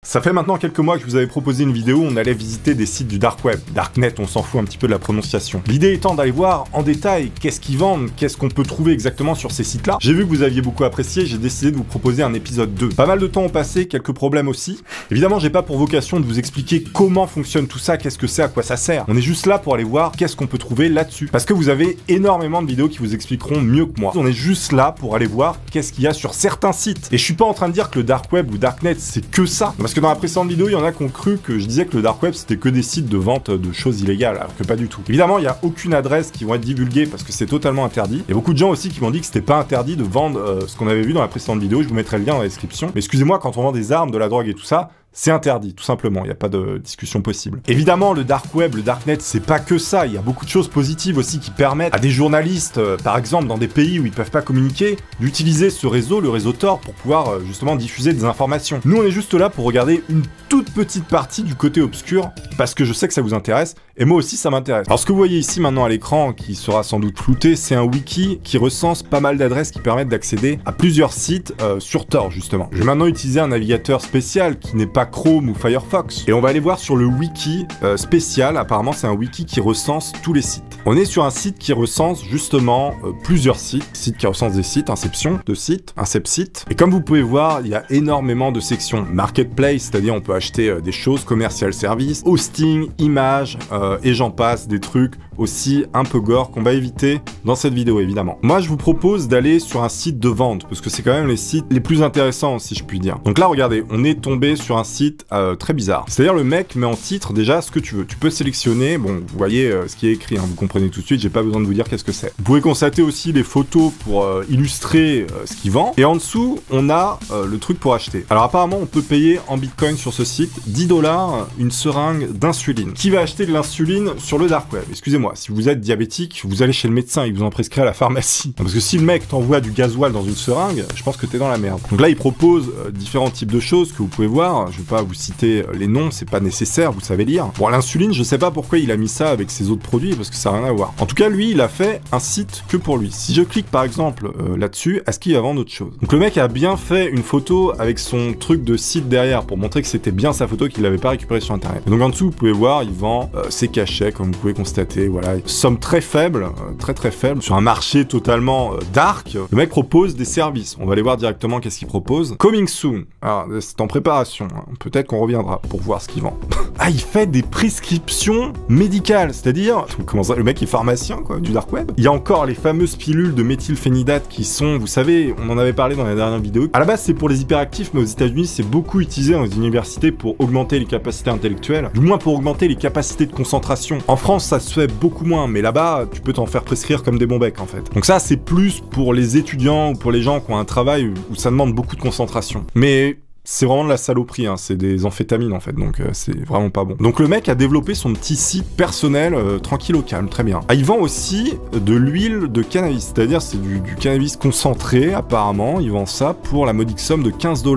Ça fait maintenant quelques mois que je vous avais proposé une vidéo où on allait visiter des sites du dark web. Darknet, on s'en fout un petit peu de la prononciation. L'idée étant d'aller voir en détail qu'est-ce qu'ils vendent, qu'est-ce qu'on peut trouver exactement sur ces sites-là. J'ai vu que vous aviez beaucoup apprécié, j'ai décidé de vous proposer un épisode 2. Pas mal de temps ont passé, quelques problèmes aussi. Évidemment, j'ai pas pour vocation de vous expliquer comment fonctionne tout ça, qu'est-ce que c'est, à quoi ça sert. On est juste là pour aller voir qu'est-ce qu'on peut trouver là-dessus. Parce que vous avez énormément de vidéos qui vous expliqueront mieux que moi. On est juste là pour aller voir qu'est-ce qu'il y a sur certains sites. Et je suis pas en train de dire que le dark web ou darknet c'est que ça. Parce que dans la précédente vidéo, il y en a qui ont cru que je disais que le dark web c'était que des sites de vente de choses illégales, alors que pas du tout. Évidemment, il n'y a aucune adresse qui vont être divulguées parce que c'est totalement interdit. Il y a beaucoup de gens aussi qui m'ont dit que c'était pas interdit de vendre ce qu'on avait vu dans la précédente vidéo. Je vous mettrai le lien dans la description. Mais excusez-moi, quand on vend des armes, de la drogue et tout ça, c'est interdit, tout simplement, il n'y a pas de discussion possible. Évidemment, le dark web, le darknet, c'est pas que ça, il y a beaucoup de choses positives aussi qui permettent à des journalistes, par exemple dans des pays où ils peuvent pas communiquer, d'utiliser ce réseau, le réseau Tor, pour pouvoir justement diffuser des informations. Nous, on est juste là pour regarder une toute petite partie du côté obscur, parce que je sais que ça vous intéresse, et moi aussi ça m'intéresse. Alors ce que vous voyez ici maintenant à l'écran, qui sera sans doute flouté, c'est un wiki qui recense pas mal d'adresses qui permettent d'accéder à plusieurs sites sur Tor, justement. Je vais maintenant utiliser un navigateur spécial qui n'est pas Chrome ou Firefox. Et on va aller voir sur le wiki spécial. Apparemment, c'est un wiki qui recense tous les sites. On est sur un site qui recense justement plusieurs sites. Site qui recense des sites, Inception de sites, Incepsite. Et comme vous pouvez voir, il y a énormément de sections. Marketplace, c'est-à-dire on peut acheter des choses, commercial services, hosting, images, et j'en passe, des trucs aussi un peu gore qu'on va éviter dans cette vidéo évidemment. Moi je vous propose d'aller sur un site de vente parce que c'est quand même les sites les plus intéressants si je puis dire. Donc là regardez, on est tombé sur un site très bizarre. C'est-à-dire le mec met en titre déjà ce que tu veux. Tu peux sélectionner, bon vous voyez ce qui est écrit, hein, vous comprenez tout de suite, j'ai pas besoin de vous dire qu'est-ce que c'est. Vous pouvez constater aussi les photos pour illustrer ce qu'il vend. Et en dessous on a le truc pour acheter. Alors apparemment on peut payer en bitcoin sur ce site 10 $ une seringue d'insuline. Qui va acheter de l'insuline sur le dark web? Excusez-moi. Si vous êtes diabétique, vous allez chez le médecin, il vous en prescrit à la pharmacie. Parce que si le mec t'envoie du gasoil dans une seringue, je pense que t'es dans la merde. Donc là, il propose différents types de choses que vous pouvez voir. Je vais pas vous citer les noms, c'est pas nécessaire, vous savez lire. Bon, l'insuline, je sais pas pourquoi il a mis ça avec ses autres produits, parce que ça n'a rien à voir. En tout cas, lui, il a fait un site que pour lui. Si je clique par exemple là-dessus, est-ce qu'il va vendre autre chose? Donc le mec a bien fait une photo avec son truc de site derrière pour montrer que c'était bien sa photo qu'il n'avait pas récupérée sur internet. Et donc en dessous, vous pouvez voir, il vend ses cachets, comme vous pouvez constater. Voilà, somme très faible, très faible, sur un marché totalement dark. Le mec propose des services. On va aller voir directement qu'est-ce qu'il propose. Coming soon. Alors, c'est en préparation. Hein. Peut-être qu'on reviendra pour voir ce qu'il vend. Ah, il fait des prescriptions médicales, c'est-à-dire, comment ça, le mec est pharmacien, quoi, du dark web. Il y a encore les fameuses pilules de méthylphénidate qui sont, vous savez, on en avait parlé dans la dernière vidéo. À la base, c'est pour les hyperactifs, mais aux États-Unis, c'est beaucoup utilisé dans les universités pour augmenter les capacités intellectuelles, du moins pour augmenter les capacités de concentration. En France, ça se fait beaucoup moins, mais là-bas, tu peux t'en faire prescrire comme des bons becs, en fait. Donc ça, c'est plus pour les étudiants ou pour les gens qui ont un travail où ça demande beaucoup de concentration. Mais c'est vraiment de la saloperie, hein. C'est des amphétamines en fait, donc c'est vraiment pas bon. Donc le mec a développé son petit site personnel, tranquille au calme, très bien. Ah, il vend aussi de l'huile de cannabis, c'est-à-dire c'est du cannabis concentré apparemment, il vend ça pour la modique somme de 15 $,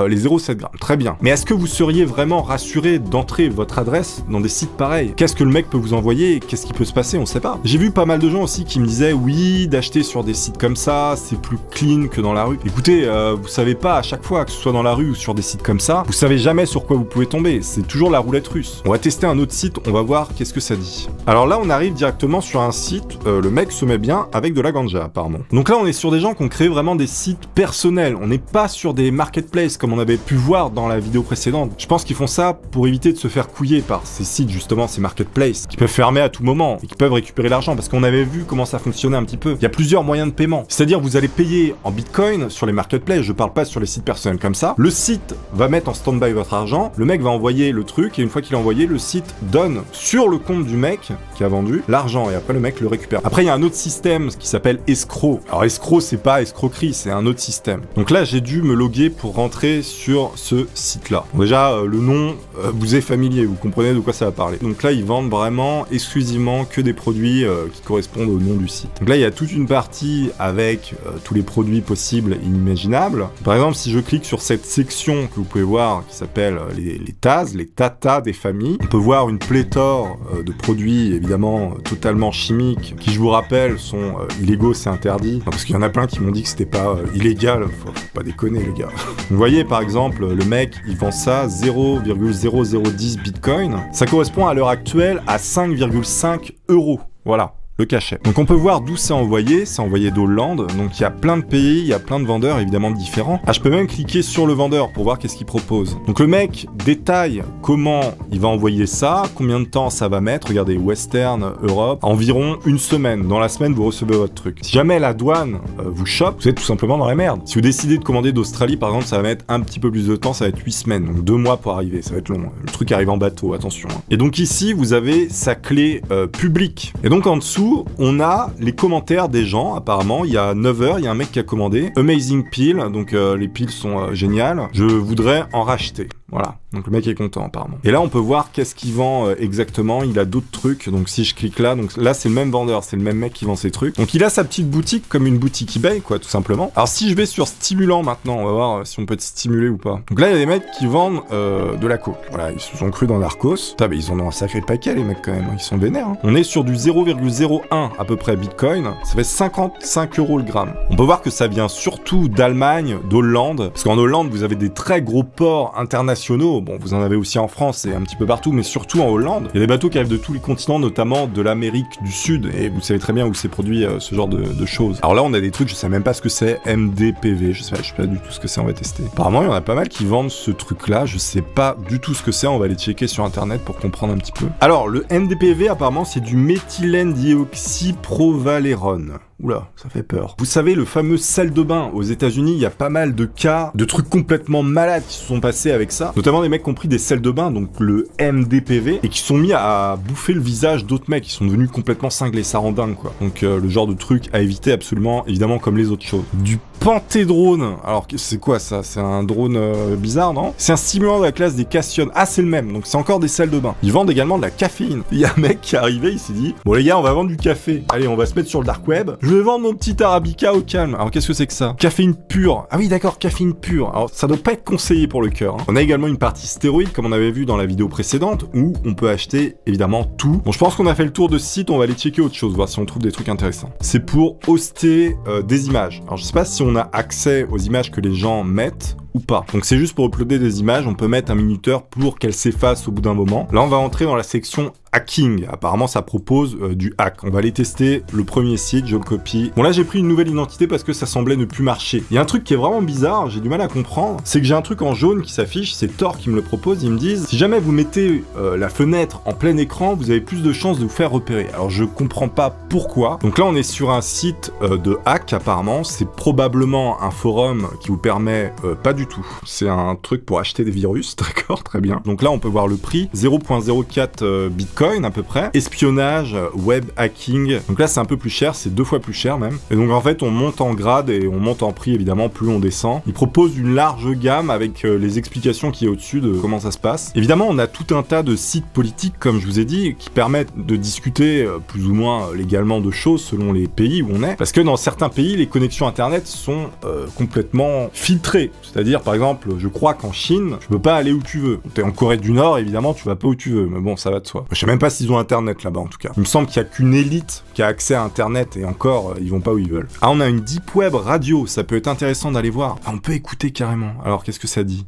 les 0,7 grammes, très bien. Mais est-ce que vous seriez vraiment rassuré d'entrer votre adresse dans des sites pareils? Qu'est-ce que le mec peut vous envoyer? Qu'est-ce qui peut se passer? On sait pas. J'ai vu pas mal de gens aussi qui me disaient oui, d'acheter sur des sites comme ça, c'est plus clean que dans la rue. Écoutez, vous savez pas à chaque fois, que ce soit dans la rue ou sur des sites comme ça, vous savez jamais sur quoi vous pouvez tomber, c'est toujours la roulette russe. On va tester un autre site, on va voir qu'est-ce que ça dit. Alors là on arrive directement sur un site, le mec se met bien avec de la ganja apparemment. Donc là on est sur des gens qui ont créé vraiment des sites personnels, on n'est pas sur des marketplaces comme on avait pu voir dans la vidéo précédente. Je pense qu'ils font ça pour éviter de se faire couiller par ces sites justement, ces marketplaces, qui peuvent fermer à tout moment et qui peuvent récupérer l'argent, parce qu'on avait vu comment ça fonctionnait un petit peu. Il y a plusieurs moyens de paiement, c'est-à-dire vous allez payer en bitcoin sur les marketplaces, je parle pas sur les sites personnels comme ça. Le site va mettre en stand-by votre argent, le mec va envoyer le truc, et une fois qu'il a envoyé, le site donne sur le compte du mec qui a vendu l'argent, et après le mec le récupère. Après il y a un autre système qui s'appelle escroc. Alors escroc c'est pas escroquerie, c'est un autre système. Donc là j'ai dû me loguer pour rentrer sur ce site là. Bon, déjà le nom vous est familier, vous comprenez de quoi ça va parler. Donc là ils vendent vraiment exclusivement que des produits qui correspondent au nom du site. Donc là il y a toute une partie avec tous les produits possibles et inimaginables. Par exemple si je clique sur cette section section que vous pouvez voir qui s'appelle les TAS, les Tata des familles. On peut voir une pléthore de produits évidemment totalement chimiques qui, je vous rappelle, sont illégaux, c'est interdit. Parce qu'il y en a plein qui m'ont dit que c'était pas illégal, faut pas déconner les gars. Vous voyez par exemple, le mec il vend ça 0,0010 bitcoin. Ça correspond à l'heure actuelle à 5,5 €. Voilà. Le cachet. Donc on peut voir d'où c'est envoyé d'Hollande, donc il y a plein de pays, il y a plein de vendeurs évidemment différents. Ah, je peux même cliquer sur le vendeur pour voir qu'est-ce qu'il propose. Donc le mec détaille comment il va envoyer ça, combien de temps ça va mettre, regardez, Western Europe, environ une semaine. Dans la semaine, vous recevez votre truc. Si jamais la douane vous chope, vous êtes tout simplement dans la merde. Si vous décidez de commander d'Australie, par exemple, ça va mettre un petit peu plus de temps, ça va être 8 semaines, donc 2 mois pour arriver, ça va être long. Le truc arrive en bateau, attention. Et donc ici, vous avez sa clé publique. Et donc en dessous, on a les commentaires des gens, apparemment. Il y a 9 h, il y a un mec qui a commandé. Amazing Pill, donc les piles sont géniales. Je voudrais en racheter. Voilà, donc le mec est content apparemment. Et là on peut voir qu'est-ce qu'il vend exactement, il a d'autres trucs, donc si je clique là, donc là c'est le même vendeur, c'est le même mec qui vend ses trucs. Donc il a sa petite boutique comme une boutique eBay quoi, tout simplement. Alors si je vais sur stimulant maintenant, on va voir si on peut être stimulé ou pas. Donc là il y a des mecs qui vendent de la coke. Voilà, ils se sont crus dans Narcos. Putain, mais ils en ont un sacré paquet les mecs quand même, ils sont vénères. Hein. On est sur du 0,01 à peu près bitcoin, ça fait 55 € le gramme. On peut voir que ça vient surtout d'Allemagne, d'Hollande, parce qu'en Hollande vous avez des très gros ports internationaux. Bon, vous en avez aussi en France et un petit peu partout, mais surtout en Hollande. Il y a des bateaux qui arrivent de tous les continents, notamment de l'Amérique du Sud, et vous savez très bien où c'est produit ce genre de choses. Alors là, on a des trucs, je sais même pas ce que c'est, MDPV, je sais pas du tout ce que c'est, on va tester. Apparemment, il y en a pas mal qui vendent ce truc-là, je sais pas du tout ce que c'est, on va aller checker sur internet pour comprendre un petit peu. Alors, le MDPV, apparemment, c'est du méthylène dioxyprovalérone. Oula, ça fait peur. Vous savez, le fameux sel de bain aux États-Unis, il y a pas mal de cas de trucs complètement malades qui se sont passés avec ça. Notamment des mecs qui ont pris des sels de bain, donc le MDPV, et qui sont mis à bouffer le visage d'autres mecs. Ils sont devenus complètement cinglés, ça rend dingue quoi. Donc le genre de truc à éviter absolument, évidemment comme les autres choses. Du Panthédrone. Alors c'est quoi ça? C'est un drone bizarre, non? C'est un stimulant de la classe des cationnes. Ah, c'est le même, donc c'est encore des sels de bain. Ils vendent également de la caféine. Il y a un mec qui est arrivé, il s'est dit, bon les gars, on va vendre du café. Allez, on va se mettre sur le dark web. Je vais vendre mon petit Arabica au calme. Alors qu'est-ce que c'est que ça? Caféine pure. Ah oui d'accord, caféine pure. Alors ça doit pas être conseillé pour le cœur. Hein. On a également une partie stéroïde comme on avait vu dans la vidéo précédente où on peut acheter évidemment tout. Bon je pense qu'on a fait le tour de ce site, on va aller checker autre chose, voir si on trouve des trucs intéressants. C'est pour hoster des images. Alors je sais pas si on a accès aux images que les gens mettent ou pas. Donc c'est juste pour uploader des images, on peut mettre un minuteur pour qu'elles s'effacent au bout d'un moment. Là on va entrer dans la section hacking. Apparemment ça propose du hack. On va aller tester le premier site, je le copie. Bon là j'ai pris une nouvelle identité parce que ça semblait ne plus marcher. Il y a un truc qui est vraiment bizarre, j'ai du mal à comprendre, c'est que j'ai un truc en jaune qui s'affiche, c'est Tor qui me le propose, ils me disent si jamais vous mettez la fenêtre en plein écran, vous avez plus de chances de vous faire repérer. Alors je comprends pas pourquoi. Donc là on est sur un site de hack apparemment, c'est probablement un forum qui vous permet pas du tout. C'est un truc pour acheter des virus, d'accord, très bien. Donc là on peut voir le prix, 0,04 bitcoin à peu près. Espionnage, web hacking. Donc là c'est un peu plus cher, c'est 2 fois plus cher même. Et donc en fait on monte en grade et on monte en prix évidemment plus on descend. Il propose une large gamme avec les explications qui est au-dessus de comment ça se passe. Évidemment on a tout un tas de sites politiques comme je vous ai dit qui permettent de discuter plus ou moins légalement de choses selon les pays où on est. Parce que dans certains pays les connexions internet sont complètement filtrées. C'est-à-dire par exemple je crois qu'en Chine tu peux pas aller où tu veux. T'es en Corée du Nord évidemment tu vas pas où tu veux. Mais bon ça va de soi. Je sais même pas s'ils ont internet là-bas en tout cas. Il me semble qu'il y a qu'une élite qui a accès à internet et encore ils vont pas où ils veulent. Ah on a une deep web radio, ça peut être intéressant d'aller voir. Ah, on peut écouter carrément. Alors qu'est-ce que ça dit ?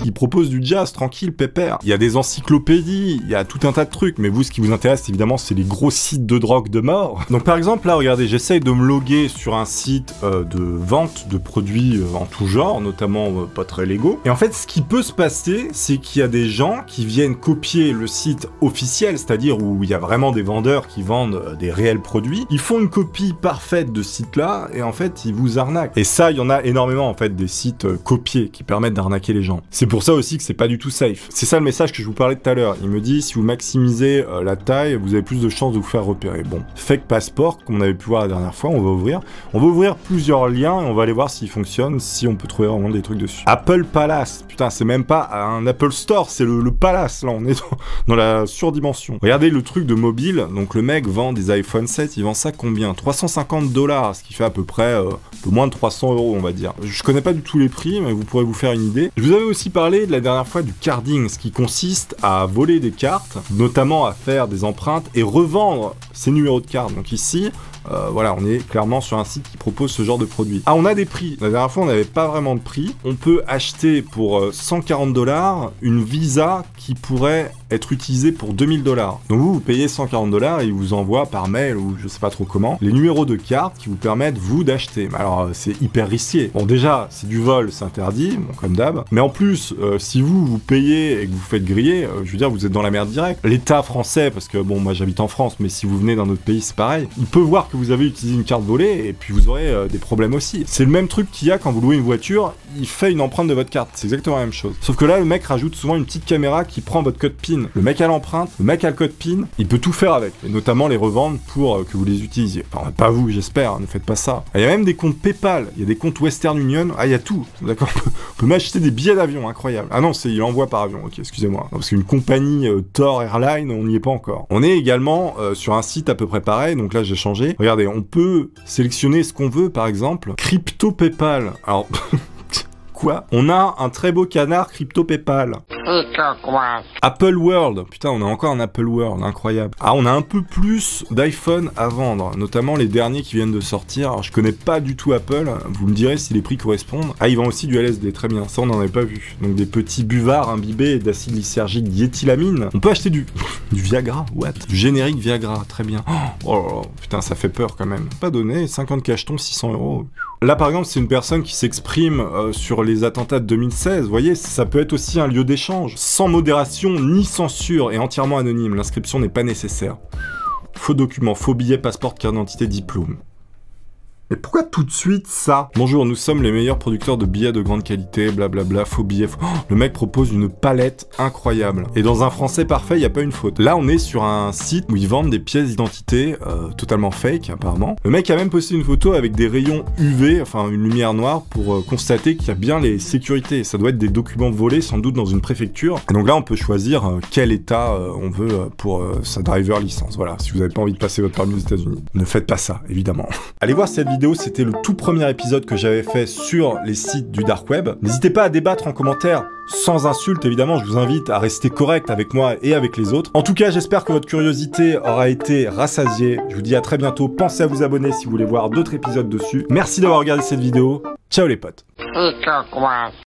Il propose du jazz, tranquille, pépère. Il y a des encyclopédies, il y a tout un tas de trucs, mais vous, ce qui vous intéresse, évidemment, c'est les gros sites de drogue de mort. Donc par exemple, là, regardez, j'essaye de me loguer sur un site de vente de produits en tout genre, notamment pas très légaux. Et en fait, ce qui peut se passer, c'est qu'il y a des gens qui viennent copier le site officiel, c'est-à-dire où il y a vraiment des vendeurs qui vendent des réels produits. Ils font une copie parfaite de ce site-là, et en fait, ils vous arnaquent. Et ça, il y en a énormément, en fait, des sites copiés qui permettent d'arnaquer les gens. C'est pour ça aussi que c'est pas du tout safe. C'est ça le message que je vous parlais tout à l'heure. Il me dit, si vous maximisez la taille, vous avez plus de chances de vous faire repérer. Bon, fake passport, comme on avait pu voir la dernière fois, on va ouvrir. On va ouvrir plusieurs liens et on va aller voir s'ils fonctionnent, si on peut trouver vraiment des trucs dessus. Apple Palace, putain, c'est même pas un Apple Store, c'est le Palace, là, on est dans la surdimension. Regardez le truc de mobile, donc le mec vend des iPhone 7, il vend ça combien? 350 $, ce qui fait à peu près un peu moins de 300 €, on va dire. Je connais pas du tout les prix, mais vous pourrez vous faire une idée. Je vous avais aussi parlé de la dernière fois du carding, ce qui consiste à voler des cartes, notamment à faire des empreintes et revendre ces numéros de carte. Donc ici, voilà, on est clairement sur un site qui propose ce genre de produit. Ah, on a des prix. La dernière fois, on n'avait pas vraiment de prix. On peut acheter pour 140 $ une Visa qui pourrait être utilisée pour 2000 $. Donc vous payez 140 $ et il vous envoie par mail ou je sais pas trop comment les numéros de carte qui vous permettent vous d'acheter. Alors c'est hyper risqué. Bon, déjà c'est du vol, c'est interdit, bon, comme d'hab. Mais en plus, si vous payez et que vous faites griller, je veux dire, vous êtes dans la merde directe. L'État français, parce que bon, moi j'habite en France, mais si vous venez d'un autre pays, c'est pareil. Il peut voir que vous avez utilisé une carte volée et puis vous aurez des problèmes aussi. C'est le même truc qu'il y a quand vous louez une voiture, il fait une empreinte de votre carte. C'est exactement la même chose. Sauf que là, le mec rajoute souvent une petite caméra qui prend votre code PIN. Le mec a l'empreinte, le mec a le code PIN, il peut tout faire avec, et notamment les revendre pour que vous les utilisiez. Enfin, pas vous, j'espère, ne faites pas ça. Il y a même des comptes PayPal, il y a des comptes Western Union, ah, il y a tout, d'accord. On peut même acheter des billets d'avion, incroyable. Ah non, il envoie par avion, ok, excusez-moi. Parce qu'une compagnie Tor Airline, on n'y est pas encore. On est également sur un site à peu près pareil, donc là j'ai changé. Regardez, on peut sélectionner ce qu'on veut, par exemple, Crypto PayPal. Alors... Quoi? On a un très beau canard crypto PayPal. Apple World. Putain, on a encore un Apple World, incroyable. Ah, on a un peu plus d'iPhone à vendre, notamment les derniers qui viennent de sortir. Alors, je connais pas du tout Apple, vous me direz si les prix correspondent. Ah, ils vendent aussi du LSD, très bien, ça on n'en avait pas vu. Donc des petits buvards imbibés d'acide lysergique diéthylamine. On peut acheter du Viagra, what? Du générique Viagra, très bien. Oh, putain, ça fait peur quand même. Pas donné, 50 cachetons, 600 €. Là, par exemple, c'est une personne qui s'exprime sur les attentats de 2016. Vous voyez, ça peut être aussi un lieu d'échange. Sans modération ni censure et entièrement anonyme. L'inscription n'est pas nécessaire. Faux documents, faux billets, passeport, carte d'identité, diplôme. Mais pourquoi tout de suite ça? Bonjour, nous sommes les meilleurs producteurs de billets de grande qualité, blablabla, faux billets. Oh, le mec propose une palette incroyable. Et dans un français parfait, il n'y a pas une faute. Là, on est sur un site où ils vendent des pièces d'identité totalement fake, apparemment. Le mec a même posté une photo avec des rayons UV, enfin une lumière noire, pour constater qu'il y a bien les sécurités. Ça doit être des documents volés, sans doute dans une préfecture. Et donc là, on peut choisir quel état on veut pour sa driver licence. Voilà, si vous n'avez pas envie de passer votre permis aux États-Unis. Ne faites pas ça, évidemment. Allez voir cette vidéo, c'était le tout premier épisode que j'avais fait sur les sites du dark web. N'hésitez pas à débattre en commentaire, sans insultes évidemment, je vous invite à rester correct avec moi et avec les autres. En tout cas, j'espère que votre curiosité aura été rassasiée. Je vous dis à très bientôt, pensez à vous abonner si vous voulez voir d'autres épisodes dessus. Merci d'avoir regardé cette vidéo, ciao les potes.